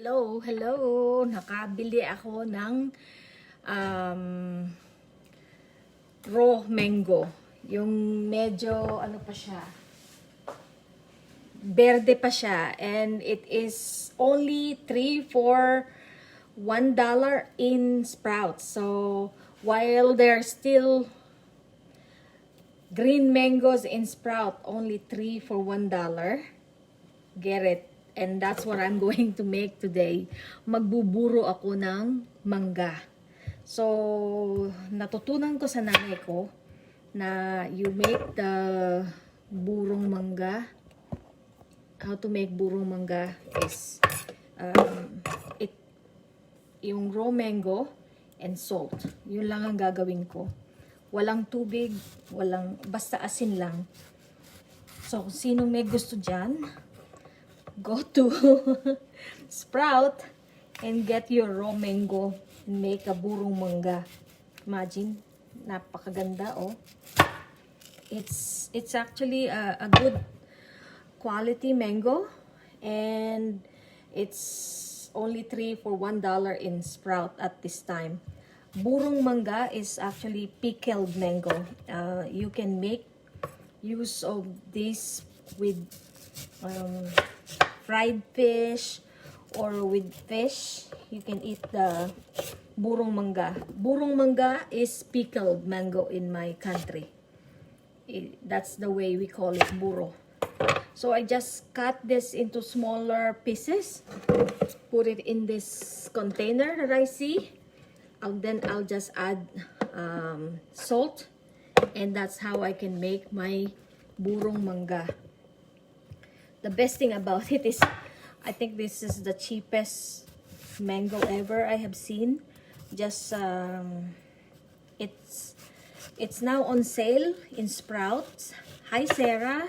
Hello, hello. Nakabili ako ng raw mango. Yung medyo ano pa siya. Berde pa siya, and it is only 3 for $1 in Sprouts. So, while there's still green mangoes in Sprout, only 3 for $1. Get it. And that's what I'm going to make today. Magbuburo ako ng mangga. So, natutunan ko sa nanay ko na you make the burong mangga. How to make burong mangga is yung raw mango and salt. Yun lang ang gagawin ko. Walang tubig, basta asin lang. So, kung sinong may gusto dyan, go to Sprout and get your raw mango and make a burong mangga. Imagine, napakaganda oh. It's actually a good quality mango, and it's only 3 for $1 in Sprout at this time. Burong mangga is actually pickled mango. You can make use of this with fried fish or with fish. You can eat the burong mangga. Burong mangga is pickled mango in my country. That's the way we call it, buro. So I just cut this into smaller pieces, put it in this container that I see, and then I'll just add salt, and that's how I can make my burong mangga. The best thing about it is, I think this is the cheapest mango ever I have seen. Just it's now on sale in Sprouts. Hi Sarah,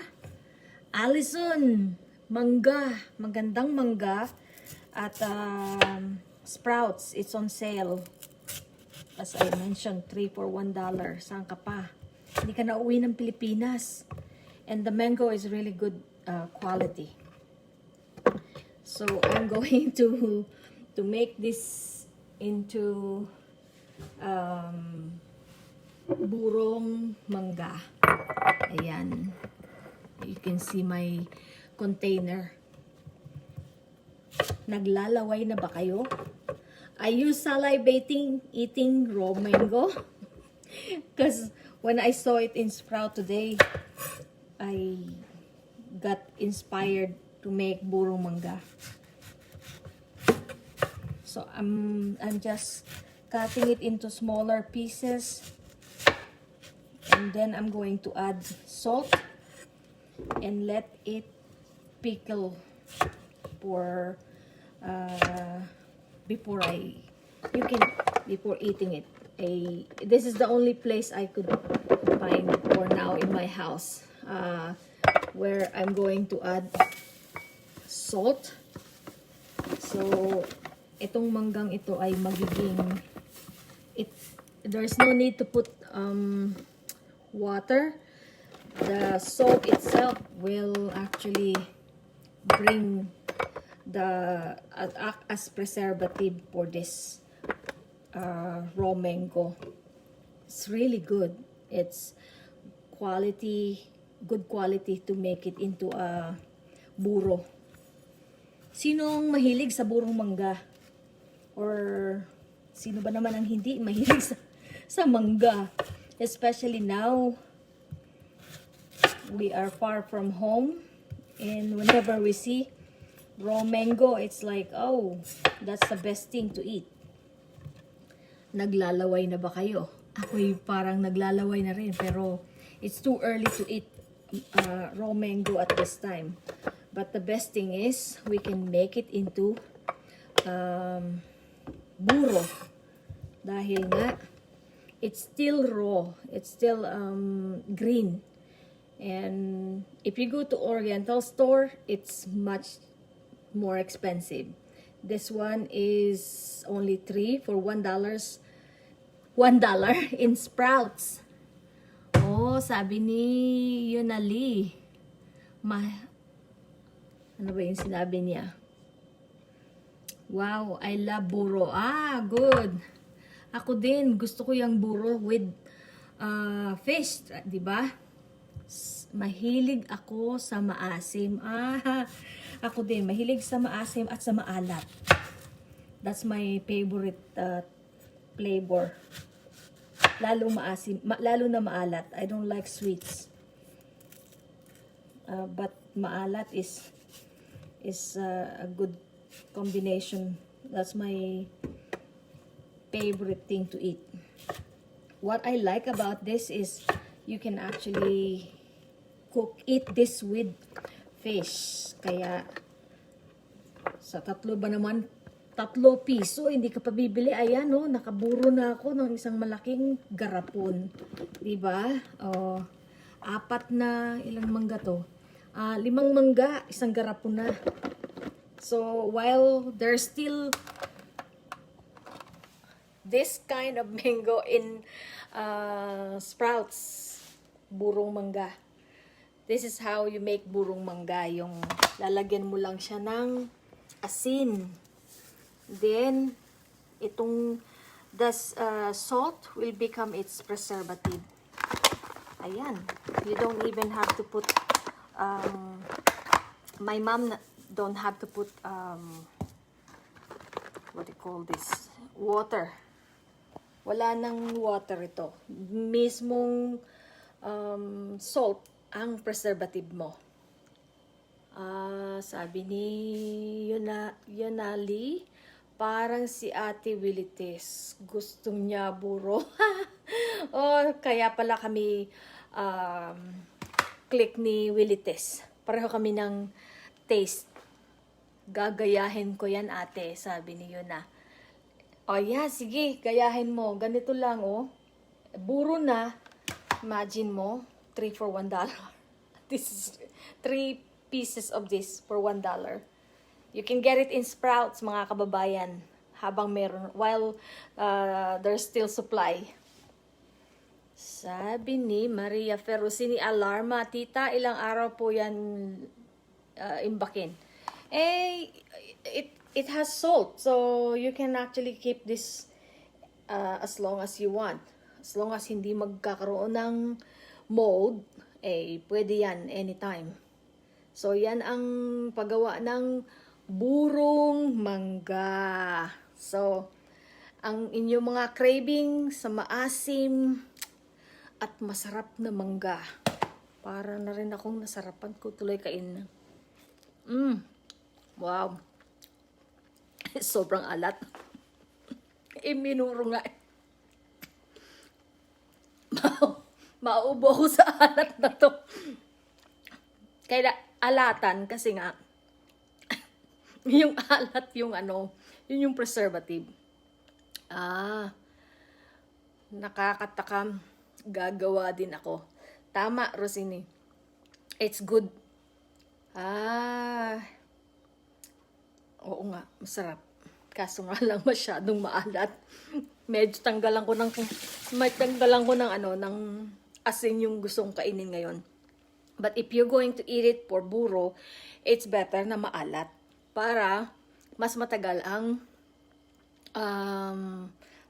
Allison, mangga, magandang mangga at Sprouts. It's on sale. As I mentioned, 3 for $1. Saan ka pa? Hindi ka na uwi ng Pilipinas. And the mango is really good quality. So I'm going to make this into burong mangga. Ayan, you can see my container. Naglalaway na ba kayo? Are you salivating eating raw mango? Because when I saw it in Sprout today, I got inspired to make burong mangga. So I'm just cutting it into smaller pieces, and then I'm going to add salt and let it pickle for before eating it. This is the only place I could find for now in my house where I'm going to add salt. So itong manggang ito ay magiging there's no need to put water. The salt itself will actually bring act as preservative for this raw mango. It's really good. It's good quality to make it into a buro. Sinong mahilig sa burong mangga? Or sino ba naman ang hindi mahilig sa mangga? Especially now, we are far from home, and whenever we see raw mango, it's like, oh, that's the best thing to eat. Naglalaway na ba kayo? Ako'y parang naglalaway na rin, pero it's too early to eat raw mango at this time. But the best thing is, we can make it into buro. Dahil nga, it's still raw. It's still green. And if you go to Oriental store, it's much more expensive. This one is only 3 for $1 in Sprouts. Oh, sabi ni Yunali, ano ba yung sinabi niya? Wow, I love buro. Ah, good. Ako din, gusto ko yung buro with fish, di ba? Mahilig ako sa maasim. Ah, ako din, mahilig sa maasim at sa maalat. That's my favorite flavor. Lalo maasim, lalo na maalat. I don't like sweets. But maalat is a good combination. That's my favorite thing to eat. What I like about this is you can actually eat this with fish. Kaya sa tatlo piso, hindi ka pa bibili. Ayan, oh, nakaburo na ako ng isang malaking garapon. Diba? Oh, ilang mangga to? 5 mangga, isang garapon na. So, while there's still this kind of mango in sprouts, burong mangga. This is how you make burong mangga. Yung lalagyan mo lang siya ng asin. Then, the salt will become its preservative. Ayan. You don't even have to put, my mom don't have to put, what do you call this? Water. Wala nang water ito. Mismong salt ang preservative mo. Sabi ni Yonali, parang si Ate Willites. Gusto niya buro. Oh, kaya pala kami click ni Willites. Pareho kami ng taste. Gagayahin ko yan, ate, sabi ni Yona. Oh, yeah, sige, gayahin mo. Ganito lang, oh. Buro na. Imagine mo, 3 for $1. This is 3 pieces of this for $1. You can get it in sprouts, mga kababayan, habang meron, while there's still supply. Sabi ni Maria Ferrosini Alarma, tita, ilang araw po yan imbakin? It has salt, so you can actually keep this as long as you want. As long as hindi magkakaroon ng mold, pwede yan anytime. So, yan ang paggawa ng burong mangga. So, ang inyong mga craving sa maasim at masarap na mangga. Para na rin akong nasarapan ko tuloy kain. Wow. Sobrang alat. Minuro nga. Maubo ko sa alat na to. Kaya alatan kasi nga yung alat yung yun yung preservative. Nakakatakam. Gagawa din ako. Tama, Rosini. It's good. Oo nga, masarap. Kaso nga lang masyadong maalat. Medyo tanggalan ko ng asin yung gustong kainin ngayon. But if you're going to eat it for buro, it's better na maalat para mas matagal ang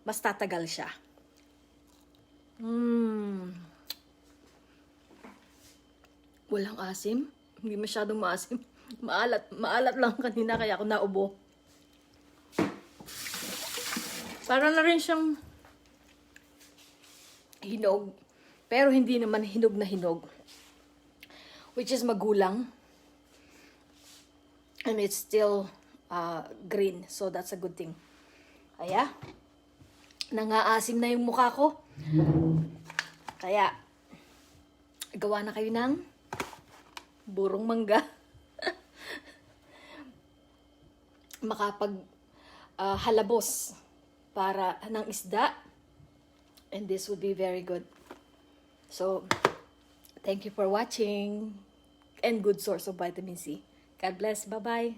mas tatagal siya. Walang asim. Hindi masyadong maasim. Maalat lang kanina kaya ako naubo. Para na rin siyang hinog. Pero hindi naman hinog na hinog. Which is magulang. And it's still green. So that's a good thing. Kaya, nangaasim na yung mukha ko. Kaya, gawa na kayo ng burong mangga. Makapag halabos para ng isda. And this would be very good. So, thank you for watching. And good source of vitamin C. God bless. Bye-bye.